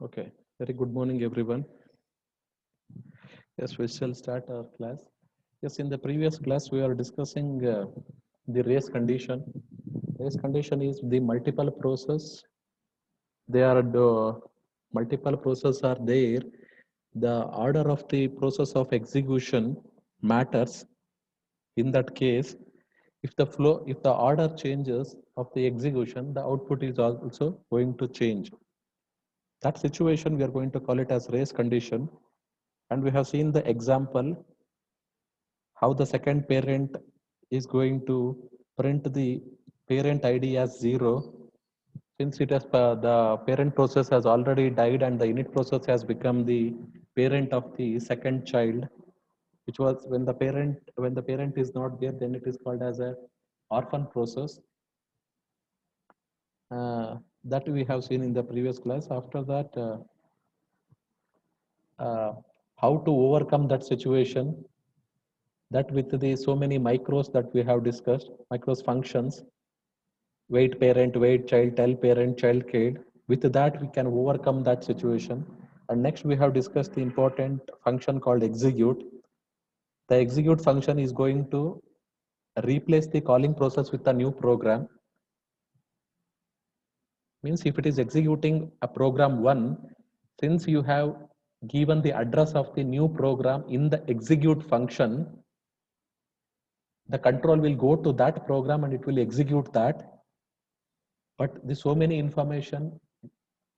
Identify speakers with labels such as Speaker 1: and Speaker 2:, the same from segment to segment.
Speaker 1: Okay, very good morning, everyone. Yes, we shall start our class. Yes, in the previous class, we are discussing the race condition. Race condition is the multiple process. They are the multiple process are there. The order of the process of execution matters. In that case, if the order changes of the execution, the output is also going to change. That situation, we are going to call it as race condition. And we have seen the example how the second parent is going to print the parent ID as 0 since the parent process has already died and the init process has become the parent of the second child, which was when the parent is not there, then it is called as a orphan process. That we have seen in the previous class. After that, uh, how to overcome that situation, that with the so many micros that we have discussed, micros functions, wait parent, wait child, tell parent, child kid, with that we can overcome that situation. And next we have discussed the important function called execute. The execute function is going to replace the calling process with a new program. Means if it is executing a program 1, since you have given the address of the new program in the execute function, the control will go to that program and it will execute that. But the so many information,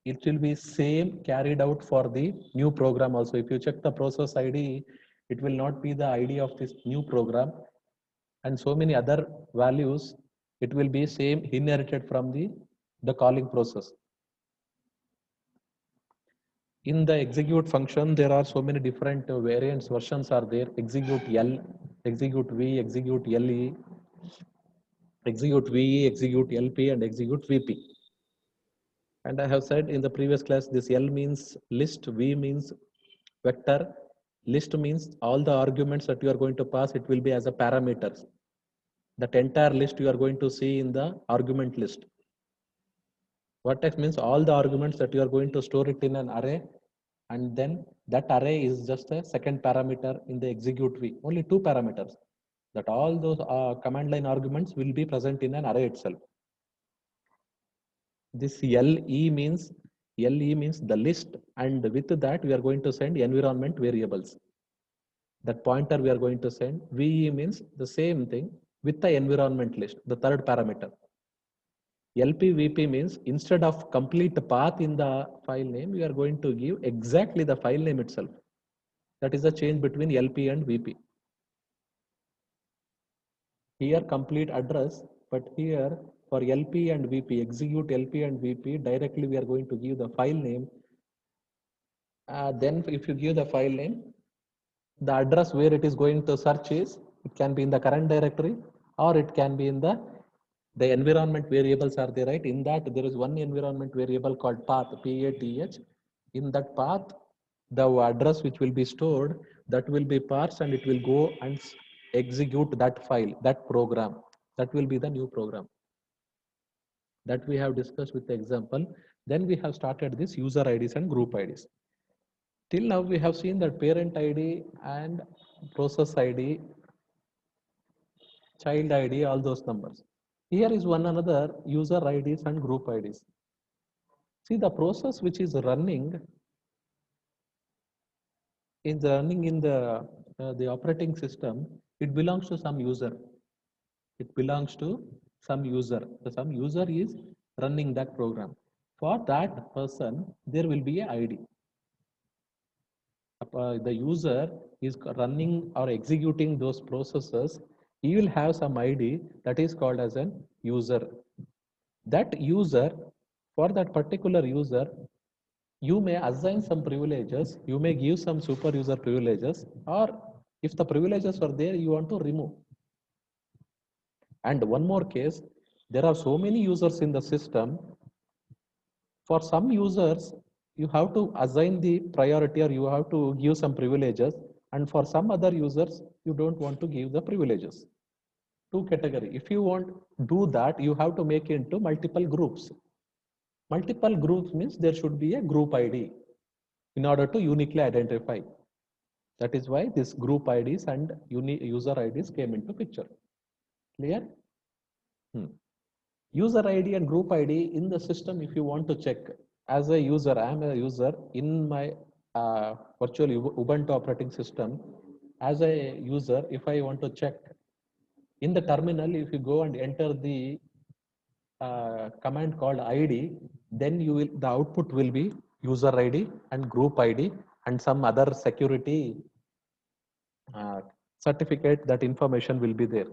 Speaker 1: it will be same carried out for the new program also. If you check the process ID, it will not be the ID of this new program, and so many other values, it will be same inherited from the calling process. In the execute function, there are so many different variants, versions are there. Execute L, execute V, execute LE, execute VE, execute LP, and execute VP. And I have said in the previous class, this L means list, V means vector, list means all the arguments that you are going to pass, it will be as a parameters. That entire list you are going to see in the argument list. Vertex means all the arguments that you are going to store it in an array, and then that array is just a second parameter in the execute V. Only two parameters. That all those command line arguments will be present in an array itself. This LE means the list, and with that we are going to send environment variables. That pointer we are going to send. VE means the same thing with the environment list, the third parameter. LPVP means instead of complete path in the file name, we are going to give exactly the file name itself. That is the change between LP and VP. Here complete address, but here for LP and VP, execute LP and VP, directly we are going to give the file name. Then if you give the file name, the address where it is going to search is, it can be in the current directory or it can be in the environment variables are there, right? In that there is one environment variable called path, PATH. In that path, the address which will be stored, that will be parsed and it will go and execute that file, that program. That will be the new program. That we have discussed with the example. Then we have started this user IDs and group IDs. Till now we have seen that parent ID and process ID, child ID, all those numbers. Here is one another user IDs and group IDs. See, the process which is running in the operating system, it belongs to some user. It belongs to some user. So some user is running that program. For that person, there will be an ID. The user is running or executing those processes, he will have some ID that is called as an user. That user, for that particular user, you may assign some privileges, you may give some super user privileges, or if the privileges are there, you want to remove. And one more case, there are so many users in the system. For some users, you have to assign the priority or you have to give some privileges. And for some other users, you don't want to give the privileges. Two category. If you want to do that, you have to make it into multiple groups. Multiple groups means there should be a group ID in order to uniquely identify. That is why this group IDs and user IDs came into picture. Clear? User ID and group ID in the system, if you want to check, as a user, I am a user in my virtual Ubuntu operating system. As a user, if I want to check in the terminal, if you go and enter the command called ID, then the output will be user ID and group ID and some other security certificate. That information will be there,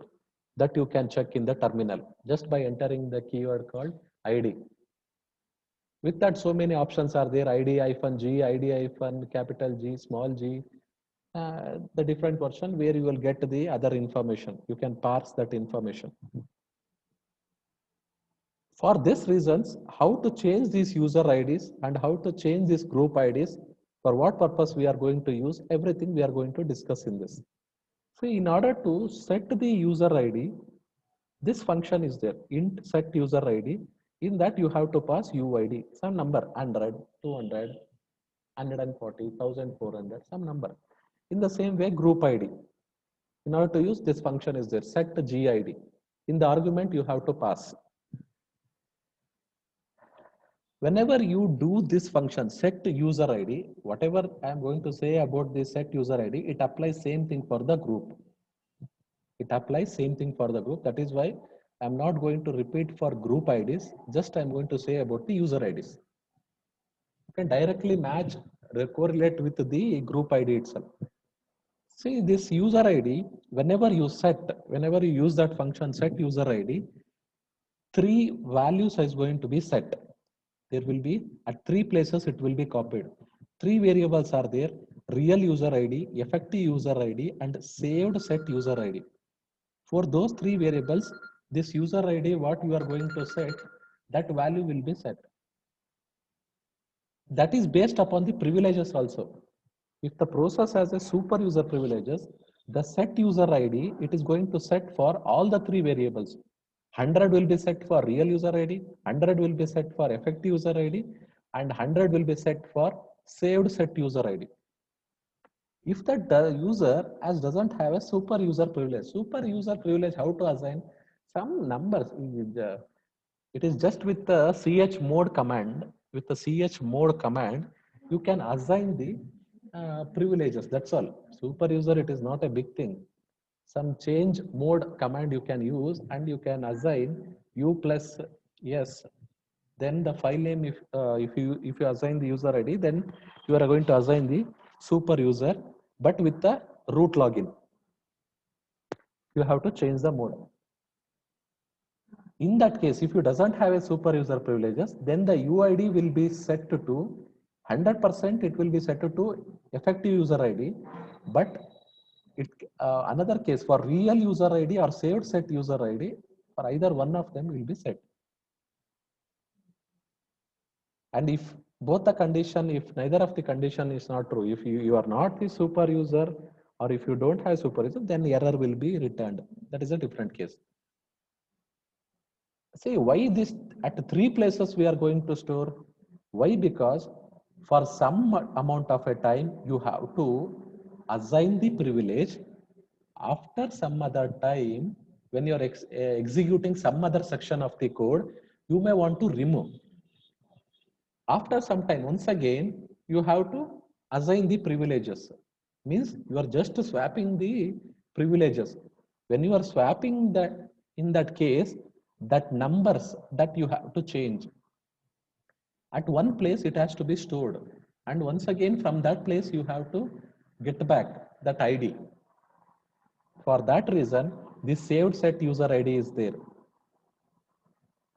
Speaker 1: that you can check in the terminal just by entering the keyword called ID. With that, so many options are there: ID-G, ID- G, small g, the different version where you will get the other information. You can parse that information. For this reasons, how to change these user IDs and how to change these group IDs, for what purpose we are going to use, everything we are going to discuss in this. So in order to set the user ID, this function is there, int set user ID. In that you have to pass UID, some number, 100, 200, 140, 1400, some number. In the same way, group ID. In order to use this function is there, set GID. In the argument you have to pass. Whenever you do this function, set user ID, whatever I am going to say about this set user ID, it applies same thing for the group. It applies same thing for the group. That is why I'm not going to repeat for group IDs. Just I'm going to say about the user IDs. You can directly match, correlate with the group ID itself. See, this user ID, whenever you use that function set user ID, 3 values is going to be set. There will be at 3 places it will be copied. 3 variables are there: real user ID, effective user ID, and saved set user ID. For those 3 variables, this user ID, what you are going to set, that value will be set. That is based upon the privileges also. If the process has a super user privileges, the set user ID, it is going to set for all the 3 variables. 100 will be set for real user ID, 100 will be set for effective user ID, and 100 will be set for saved set user ID. If the user as doesn't have a super user privilege, how to assign some numbers? It is just with the chmod command. With the chmod command, you can assign the privileges. That's all. Super user, it is not a big thing. Some change mode command you can use, and you can assign u plus yes. Then the file name, if you assign the user ID, then you are going to assign the super user, but with the root login. You have to change the mode. In that case, if you doesn't have a super user privileges, then the UID will be set to 100%. It will be set to effective user ID, but another case for real user ID or saved set user ID, for either one of them will be set. And if both the condition, if neither of the condition is not true, if you are not the super user, or if you don't have super user, then error will be returned. That is a different case. See, why this at 3 places we are going to store? Why? Because for some amount of a time you have to assign the privilege. After some other time, when you are executing some other section of the code, you may want to remove. After some time, once again, you have to assign the privileges. Means you are just swapping the privileges. When you are swapping that, in that case, that numbers that you have to change. At one place, it has to be stored. And once again, from that place, you have to get back that ID. For that reason, this saved set user ID is there.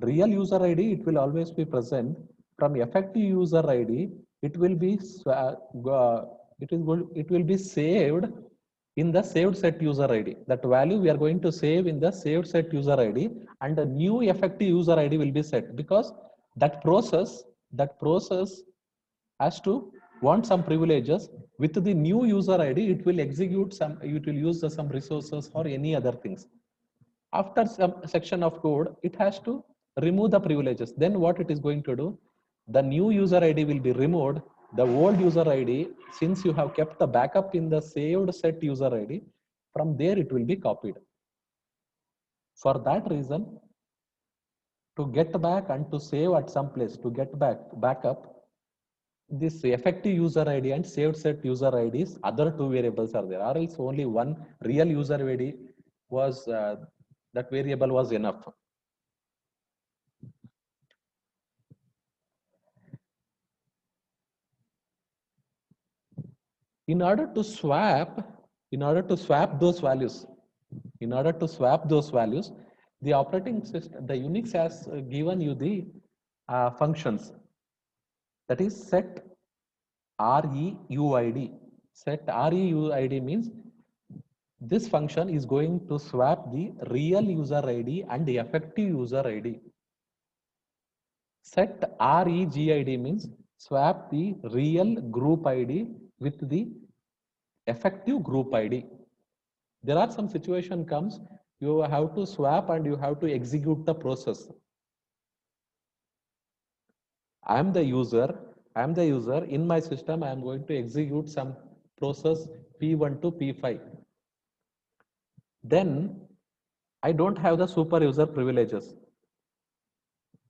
Speaker 1: Real user ID, it will always be present. From effective user ID, it will be it will be saved in the saved set user ID. That value we are going to save in the saved set user ID, and a new effective user ID will be set, because that process has to want some privileges. With the new user ID, it will execute some, it will use some resources or any other things. After some section of code, it has to remove the privileges. Then what it is going to do? the new user ID will be removed. The old user ID, since you have kept the backup in the saved set user ID, from there it will be copied. For that reason, to get back and to save at some place, to get backup, this effective user ID and saved set user IDs, other two variables are there, or else only one real user ID was, that variable was enough. In order to swap those values, the operating system, the Unix has given you the functions, that is set REUID. Set REUID means this function is going to swap the real user ID and the effective user ID. Set REGID means swap the real group ID with the effective group ID. There are some situation comes, you have to swap and you have to execute the process. I am the user, in my system, I am going to execute some process P1 to P5. Then I don't have the super user privileges.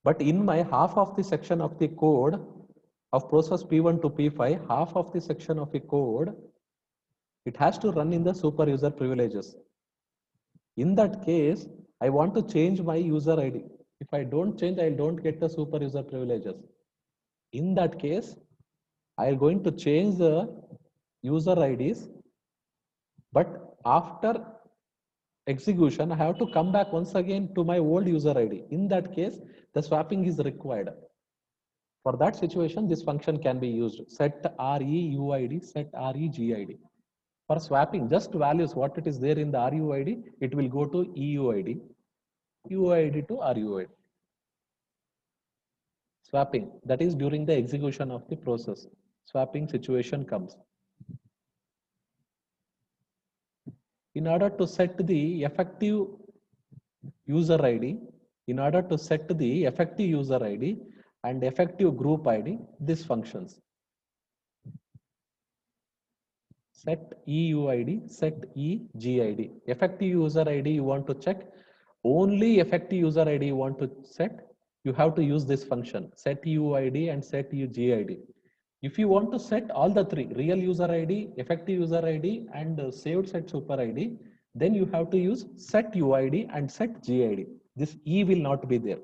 Speaker 1: But in my half of the section of the code of process P1 to P5, half of the section of the code, it has to run in the super user privileges. In that case, I want to change my user ID. If I don't change, I don't get the super user privileges. In that case, I am going to change the user IDs, but after execution, I have to come back once again to my old user ID. In that case, the swapping is required. For that situation, this function can be used. Set REUID, set REGID. For swapping just values, what it is there in the RUID, it will go to EUID, UID to RUID. Swapping, that is during the execution of the process. Swapping situation comes. In order to set the effective user ID, and effective group ID, these functions. Set EUID, set EGID. Effective user ID you want to check, only effective user ID you want to set, you have to use this function, set EUID and set EGID. If you want to set all the three, real user ID, effective user ID, and saved set super ID, then you have to use set UID and set GID. This E will not be there.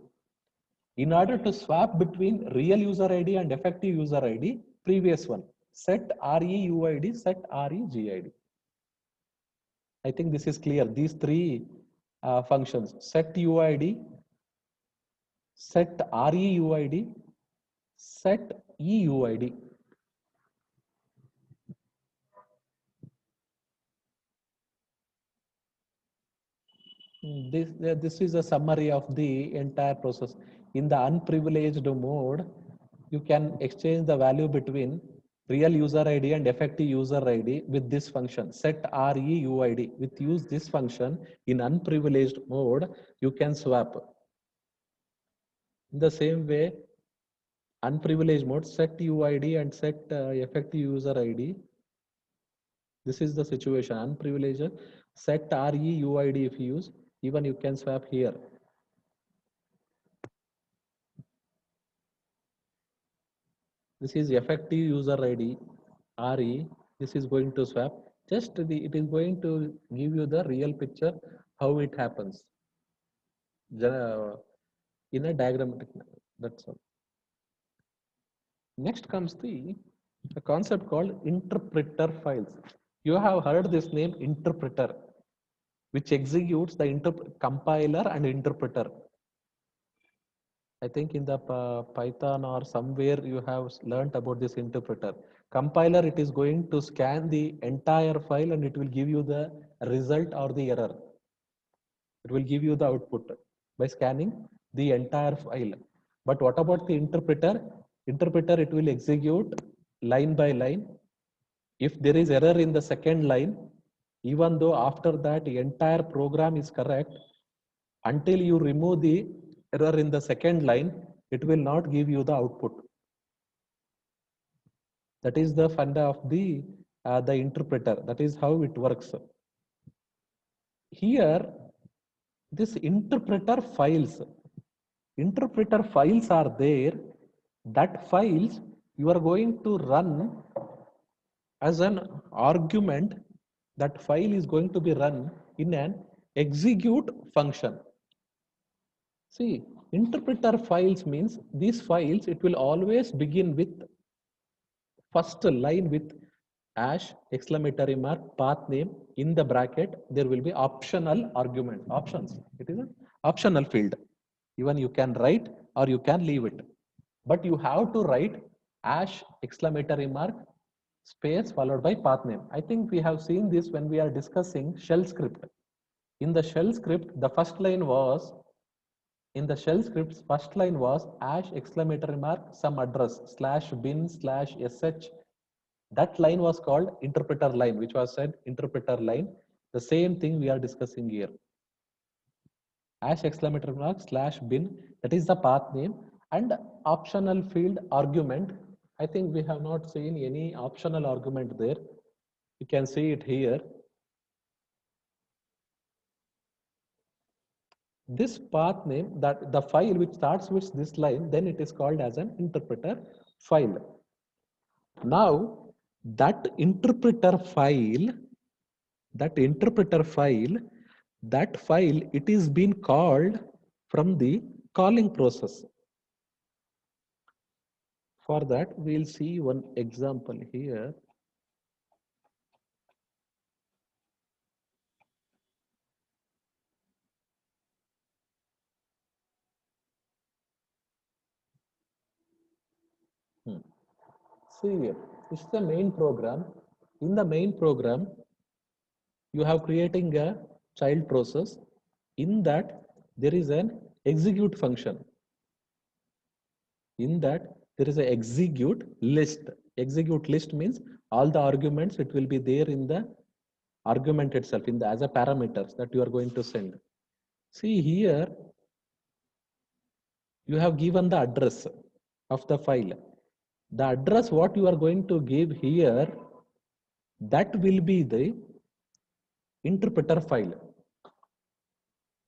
Speaker 1: In order to swap between real user ID and effective user ID, previous one, set REUID, set REGID. I think this is clear. These three functions, set UID, set REUID, set EUID. This is a summary of the entire process. In the unprivileged mode, you can exchange the value between real user ID and effective user ID with this function, set REUID. With use this function in unprivileged mode, you can swap. In the same way, unprivileged mode, set UID and set effective user ID. This is the situation. Unprivileged, set REUID if you use, even you can swap here. This is effective user ID, RE. This is going to swap. Just it is going to give you the real picture how it happens in a diagrammatic manner. That's all. Next comes a concept called interpreter files. You have heard this name, interpreter, which executes the compiler and interpreter. I think in the Python or somewhere you have learned about this interpreter. Compiler, it is going to scan the entire file and it will give you the result or the error. It will give you the output by scanning the entire file. But what about the interpreter? Interpreter, it will execute line by line. If there is error in the second line, even though after that the entire program is correct, until you remove the error in the second line, it will not give you the output. That is the funda of the interpreter. That is how it works. Here, this interpreter files are there. That files you are going to run as an argument. That file is going to be run in an execute function. See, interpreter files means these files, it will always begin with first line with hash exclamatory mark path name in the bracket. There will be optional argument options. It is an optional field. Even you can write or you can leave it, but you have to write hash exclamatory mark space followed by path name. I think we have seen this when we are discussing shell script. In the shell script, the first line was in the shell script's first line was hash exclamatory mark some address slash bin slash sh. That line was called interpreter line, which was said interpreter line. The same thing we are discussing here. Hash exclamatory mark slash bin, that is the path name, and optional field argument. I think we have not seen any optional argument there. You can see it here. This path name, that the file which starts with this line, then it is called as an interpreter file. Now, that interpreter file, that file, it is being called from the calling process. For that, we'll see one example here. See here, this is the main program. In the main program, you have creating a child process. In that, there is an execute function. In that, there is an execute list. Execute list means all the arguments, it will be there in the argument itself, in the as a parameters that you are going to send. See here, you have given the address of the file. The address what you are going to give here, that will be the interpreter file.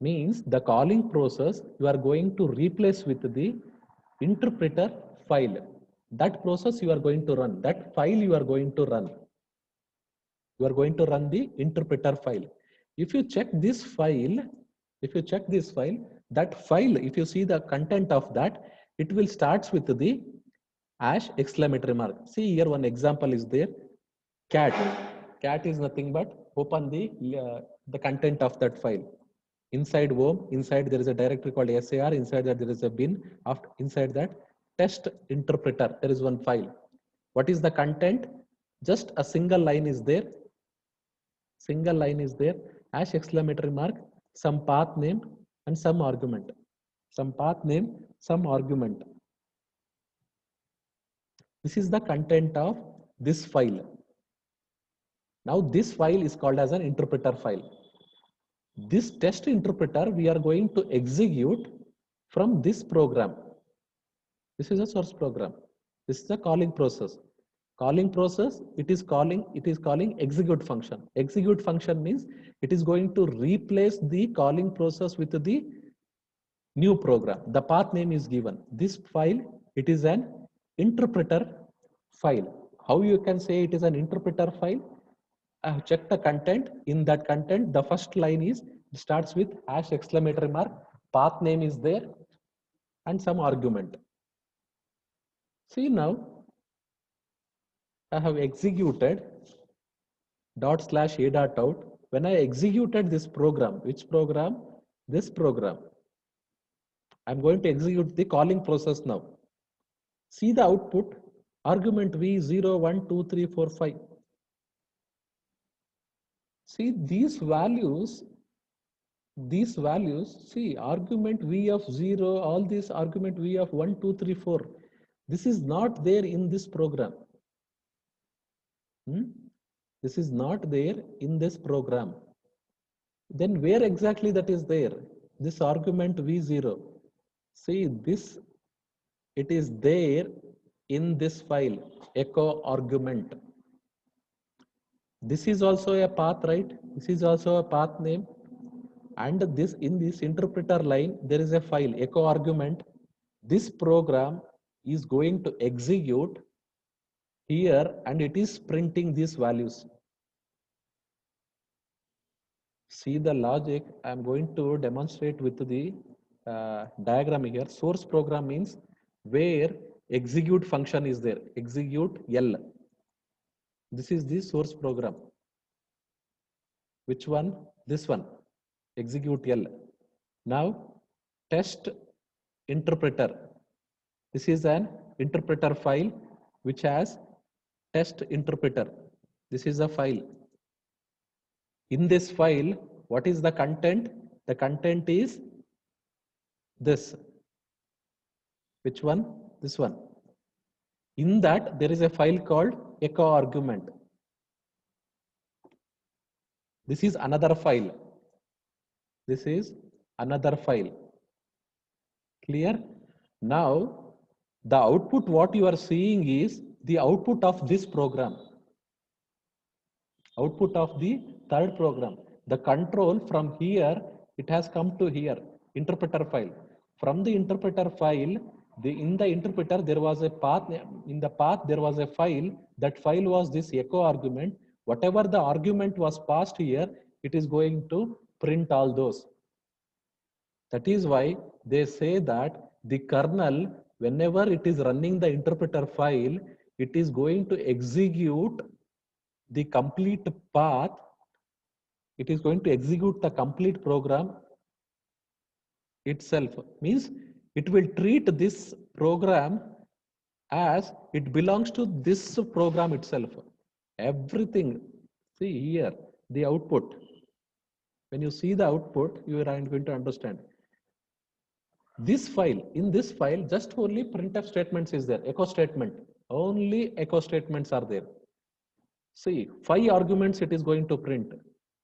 Speaker 1: Means the calling process you are going to replace with the interpreter file. That process you are going to run, that file you are going to run. You are going to run the interpreter file. If you check this file, that file, if you see the content of that, it will starts with the hash exclamatory mark. See here, one example is there. Cat. Cat is nothing but open the content of that file. Inside home, inside there is a directory called SAR. Inside that there is a bin. After inside that test interpreter, there is one file. What is the content? Just a single line is there. Single line is there. Hash exclamatory mark, some path name and some argument. Some path name, some argument. This is the content of this file. Now this file is called as an interpreter file. This test interpreter we are going to execute from this program. This is a source program. This is the calling process. Calling process, it is calling execute function. Execute function means it is going to replace the calling process with the new program. The path name is given. This file, it is an interpreter file. How you can say it is an interpreter file? I have checked the content. In that content, the first line is starts with hash exclamatory mark, path name is there, and some argument. See now, I have executed ./a.out. When I executed this program, which program? This program. I'm going to execute the calling process now. See the output, argument v 0, 1, 2, 3, 4, 5. See these values, see argument v of 0, all these argument v of 1, 2, 3, 4. This is not there in this program. This is not there in this program. Then where exactly that is there? This argument v0. See this, it is there in this file echo argument. This is also a path, right? This is also a path name. And this in this interpreter line, there is a file echo argument. This program is going to execute here and it is printing these values. See the logic. I'm going to demonstrate with the diagram here. Source program means where execute function is there. Execute L. This is the source program. Which one? This one. Execute L. Now test interpreter. This is an interpreter file which has test interpreter. This is a file. In this file, what is the content? The content is this. Which one? This one. In that, there is a file called echo argument. This is another file. This is another file. Clear? Now, the output what you are seeing is the output of this program. Output of the third program. The control from here, it has come to here, interpreter file. From the interpreter file, in the interpreter, there was a path. In the path, there was a file. That file was this echo argument. Whatever the argument was passed here, it is going to print all those. That is why they say that the kernel, whenever it is running the interpreter file, it is going to execute the complete path. It is going to execute the complete program itself. Means it will treat this program as it belongs to this program itself. Everything. See here, the output. When you see the output, you are going to understand. This file, in this file, just only printf statements is there, echo statement. Only echo statements are there. See, 5 arguments it is going to print.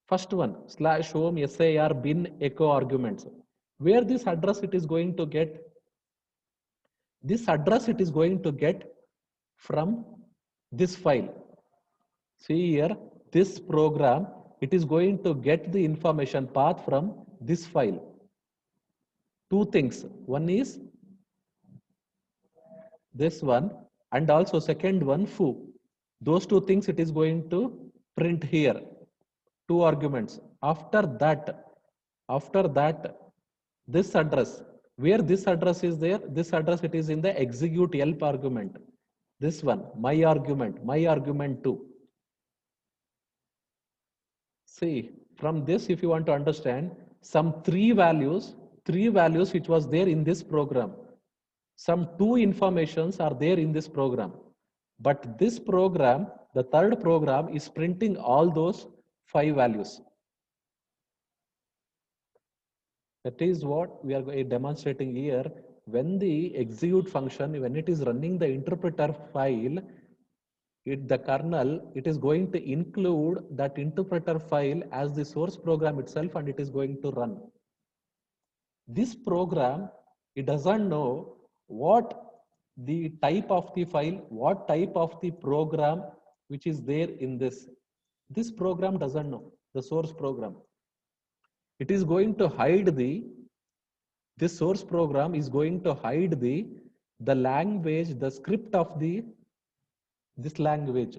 Speaker 1: First one, /home sar bin echo arguments. Where this address it is going to get? This address it is going to get from this file. See here, this program, it is going to get the information path from this file. Two things. One is this one, and also second one foo. Those two things it is going to print here. 2 arguments. After that, this address, where this address is there, this address it is in the execute help argument. This one, my argument 2. See, from this, if you want to understand, some three values which was there in this program. Some 2 informations are there in this program. But this program, the third program, is printing all those 5 values. That is what we are demonstrating here. When the execute function, when it is running the interpreter file, the kernel, it is going to include that interpreter file as the source program itself, and it is going to run. This program, it doesn't know what the type of the file, what type of the program which is there in this. This program doesn't know, the source program. It is going to hide this source program is going to hide the language, the script of this language.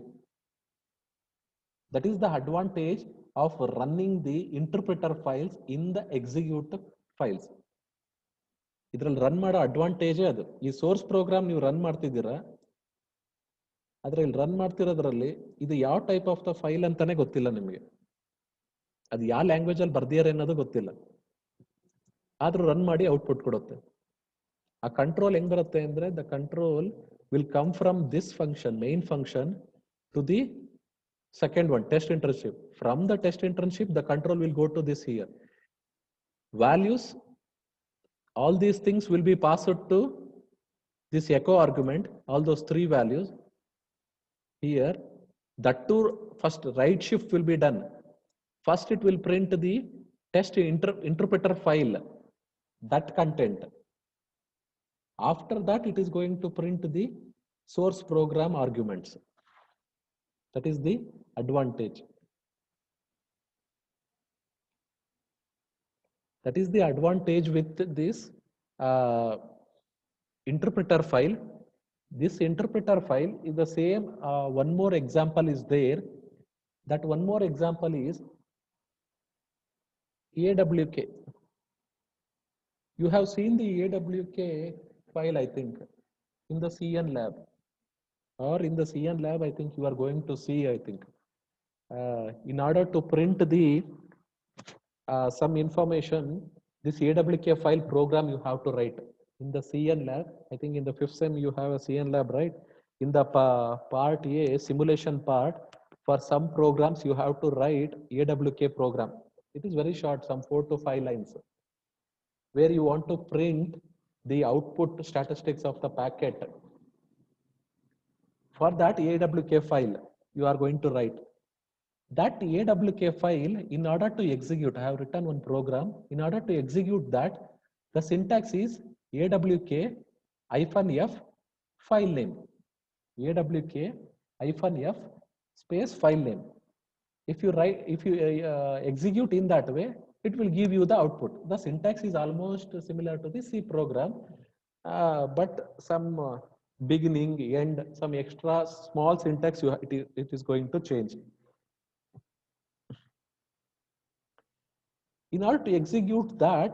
Speaker 1: That is the advantage of running the interpreter files in the execute files. ಇದರಲ್ಲಿ run ಮಾಡೋ ಅಡ್ವಾಂಟೇಜೇ ಅದು. ಈ source program ನೀವು run ಮಾಡ್ತಿದ್ದೀರಾ, ಅದ್ರಲ್ಲಿ run ಮಾಡ್ತಿರೋದ್ರಲ್ಲಿ ಇದು ಯಾವ type of the file ಅಂತಾನೆ ಗೊತ್ತಿಲ್ಲ ನಿಮಗೆ. ಅದು ಯಾವ ಲ್ಯಾಂಗ್ವೇಜ್ ಅಲ್ಲಿ ಬರ್ದಿದ್ದಾರೆ ಅನ್ನೋದು ಗೊತ್ತಿಲ್ಲ. ಆದ್ರೂ ರನ್ ಮಾಡಿ ಔಟ್ಪುಟ್ ಕೊಡುತ್ತೆ. ಆ ಕಂಟ್ರೋಲ್ ಹೆಂಗ್ ಬರುತ್ತೆ ಅಂದ್ರೆ, the control will come from this function, main function, to the second one, test internship. From the test internship, the control will go to this here. Values, all these things will be passed to this echo argument, all those 3 values. Here, that too, first right shift will be done. First, it will print the test interpreter file, that content. After that, it is going to print the source program arguments. That is the advantage. That is the advantage with this interpreter file. This interpreter file is the same. One more example is there. That one more example is AWK. You have seen the AWK file, I think, in the CN lab. Or in the CN lab, I think you are going to see, I think. In order to print the some information, this AWK file program you have to write. In the CN lab, I think in the 5th sem you have a CN lab, right? In the part A, simulation part, for some programs you have to write AWK program. It is very short, some 4 to 5 lines, where you want to print the output statistics of the packet. For that AWK file, you are going to write. That AWK file, in order to execute, I have written one program. In order to execute that, the syntax is AWK -f file name. AWK -f space file name. If you execute in that way, it will give you the output. The syntax is almost similar to the C program, but some beginning, end, some extra small syntax it is going to change. In order to execute that,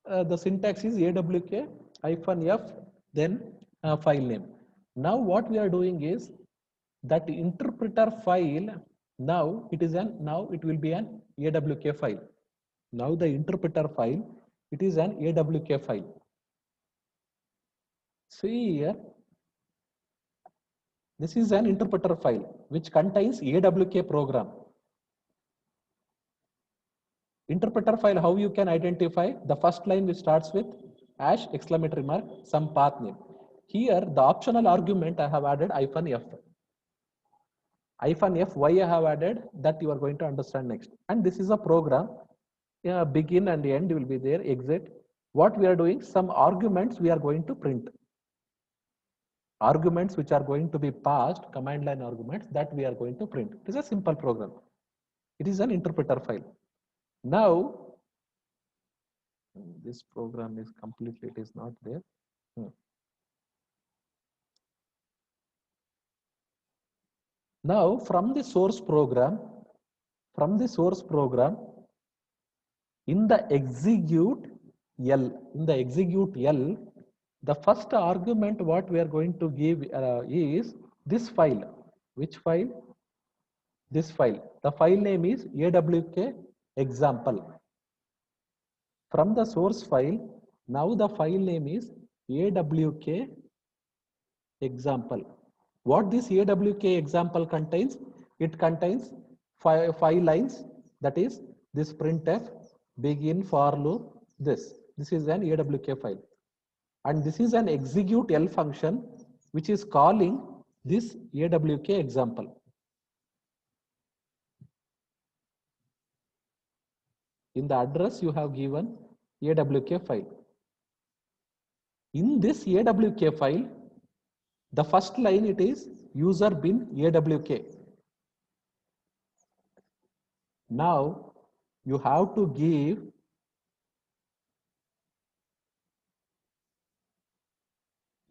Speaker 1: the syntax is AWK -f then file name. Now what we are doing is that interpreter file. Now it will be an AWK file. Now the interpreter file, it is an AWK file. See here, this is an interpreter file which contains AWK program. Interpreter file, how you can identify? The first line which starts with #! some path name. Here the optional argument I have added -f. -f, why I have added, that you are going to understand next. And this is a program. Begin and end will be there, exit. What we are doing, some arguments we are going to print. Arguments which are going to be passed, command line arguments, that we are going to print. It is a simple program. It is an interpreter file. Now, this program is completely, it is not there. Now, from the source program, in the execute L, the first argument what we are going to give is this file. Which file? This file. The file name is AWK example. From the source file, now the file name is AWK example. What this AWK example contains? It contains five lines. That is this printf, begin, for loop. This is an AWK file, and this is an execute L function which is calling this AWK example. In the address you have given AWK file. In this AWK file, the first line it is user bin AWK. Now you have to give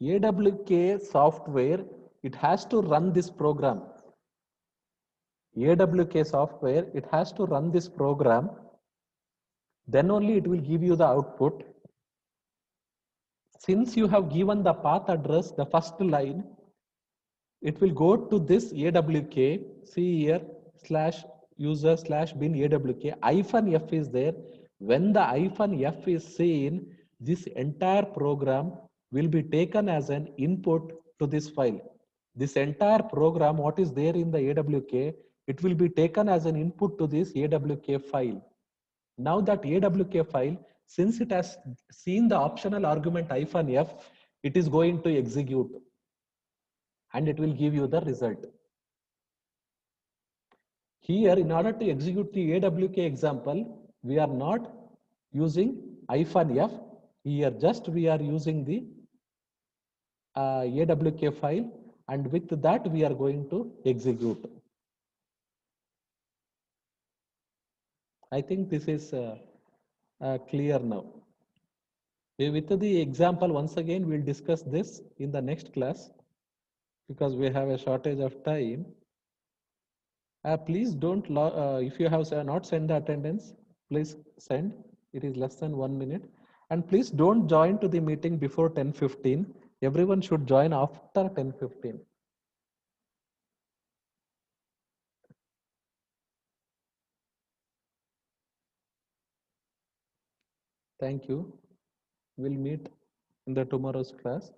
Speaker 1: AWK software, it has to run this program. AWK software, it has to run this program. Then only it will give you the output. Since you have given the path address, the first line, it will go to this AWK. See here, /user /bin AWK. -f is there. When the -f is seen, this entire program will be taken as an input to this file. This entire program, what is there in the AWK, it will be taken as an input to this AWK file. Now that AWK file, since it has seen the optional argument -f, it is going to execute and it will give you the result. Here, in order to execute the AWK example, we are not using -f. Here, just we are using the AWK file, and with that we are going to execute. I think this is clear now. With the example, once again, we'll discuss this in the next class because we have a shortage of time. Please don't, if you have not sent the attendance, please send. It is less than 1 minute. And please don't join to the meeting before 10:15. Everyone should join after 10:15. Thank you. We'll meet in the tomorrow's class.